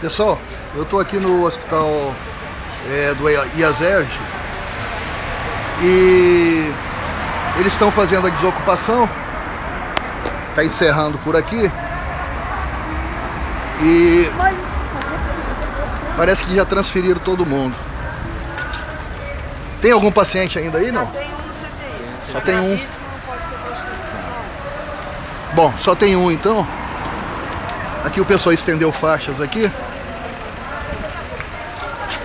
Pessoal, eu estou aqui no hospital do IASERJ e eles estão fazendo a desocupação, está encerrando por aqui e parece que já transferiram todo mundo. Tem algum paciente ainda aí, não? Tem um no CTI. Só tem um. Isso não pode ser hospitalizado. Bom, só tem um então. Aqui o pessoal estendeu faixas aqui,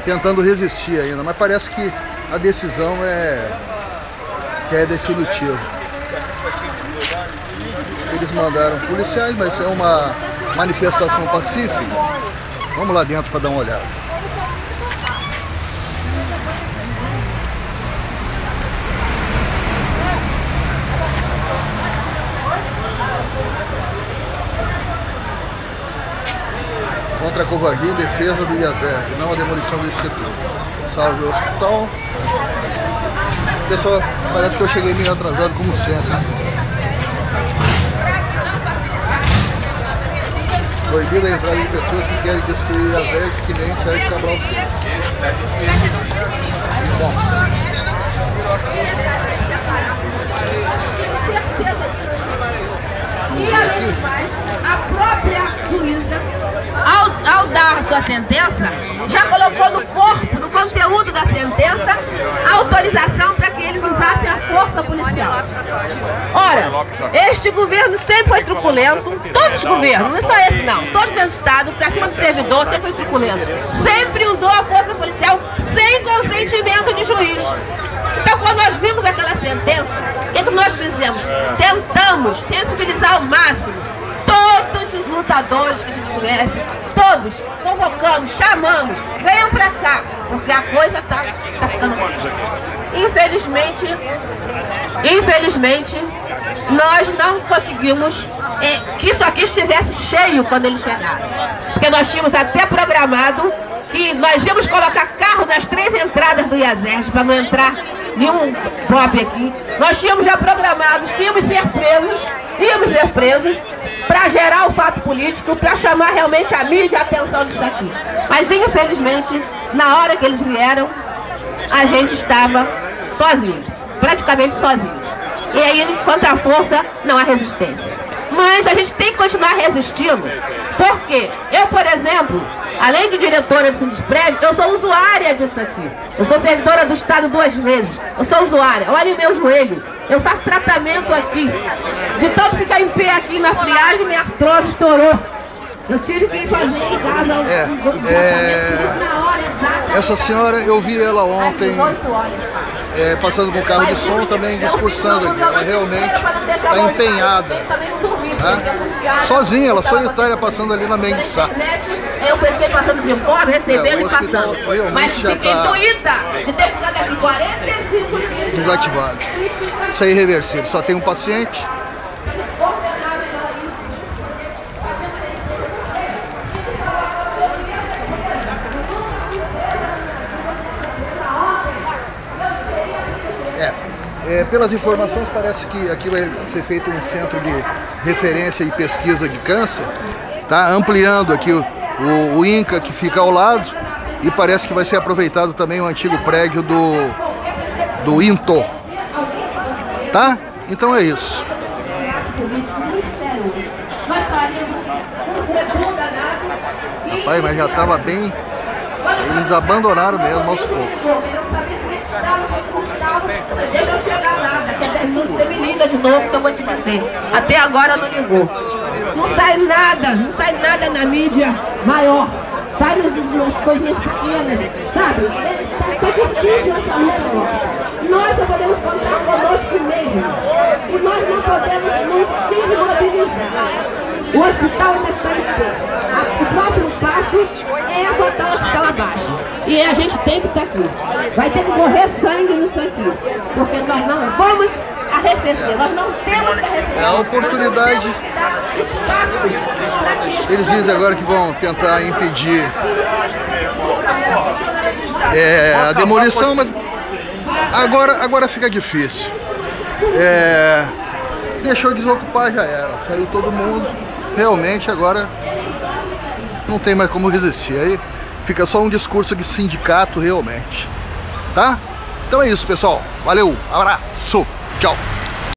tentando resistir ainda, mas parece que a decisão é definitiva. Eles mandaram policiais, mas é uma manifestação pacífica. Vamos lá dentro para dar uma olhada. Contra a covardia e defesa do IASERJ, não a demolição do Instituto. Salve o hospital. Pessoal, parece que eu cheguei meio atrasado, como sempre. Proibida a entrada de pessoas que querem destruir o IASERJ, que nem Sérgio Cabral. Bom. E além do mais, a própria juíza, ao dar a sua sentença, já colocou no corpo, no conteúdo da sentença, a autorização para que eles usassem a força policial. Ora, este governo sempre foi truculento, todos os governos, não é só esse não, todo o estado, para cima do servidor, sempre foi truculento. Sempre usou a força policial sem consentimento de juiz. Então, quando nós vimos aquela sentença, o que nós fizemos? Tentamos sensibilizar ao máximo todos os lutadores que a gente conhece, todos, convocamos, chamamos, venham pra cá, porque a coisa tá ficando ruim. Infelizmente, nós não conseguimos que isso aqui estivesse cheio quando eles chegaram. Porque nós tínhamos até programado que nós íamos colocar carro nas 3 entradas do IASERJ para não entrar nenhum próprio aqui. Nós tínhamos já programados que íamos ser presos para gerar o fato político, para chamar realmente a mídia a atenção disso aqui. Mas infelizmente, na hora que eles vieram, a gente estava sozinhos, praticamente sozinhos. E aí, contra a força, não há resistência. Mas a gente tem que continuar resistindo, porque eu, por exemplo, além de diretora do Sinduspreg, eu sou usuária disso aqui. Eu sou servidora do Estado 2 vezes. Eu sou usuária. Olha o meu joelho. Eu faço tratamento aqui. De tanto ficar em pé aqui na friagem, minha artrose estourou. Eu tive que fazer em casa na hora exata. Essa senhora, eu vi ela ontem passando com o carro de som também, discursando aqui. Ela realmente está empenhada. Sozinha, ela solitária, passando ali na Menguiçá. Eu fiquei passando os informes, recebendo e passando. Mas fiquei doída de ter ficado aqui 45 dias desativado. Isso é irreversível, só tem um paciente. Pelas informações, parece que aqui vai ser feito um centro de referência e pesquisa de câncer, tá? Ampliando aqui o INCA que fica ao lado, e parece que vai ser aproveitado também o antigo prédio do INTO, tá? Então é isso. Rapaz, mas já estava bem, eles abandonaram mesmo aos poucos. Deixa eu chegar lá, daqui a 10 minutos você me liga de novo que eu vou te dizer. Até agora não ligou. Não sai nada na mídia maior. Sai nas coisinhas pequenas, sabe? Tá difícil essa luta agora. Nós só podemos contar conosco mesmo. E nós não podemos nos desmobilizar. O hospital ainda está em pé. O próximo passo é botar o hospital abaixo. E a gente tem que estar aqui. Vai ter que correr sangue nisso aqui. Porque nós não vamos arrefecer. Nós não temos que arrefecer. É a oportunidade. Eles dizem agora que vão tentar impedir a demolição, mas agora fica difícil. Deixou desocupar, já era. Saiu todo mundo. Realmente agora não tem mais como resistir. Aí fica só um discurso de sindicato realmente, tá? Então é isso, pessoal. Valeu, abraço, tchau.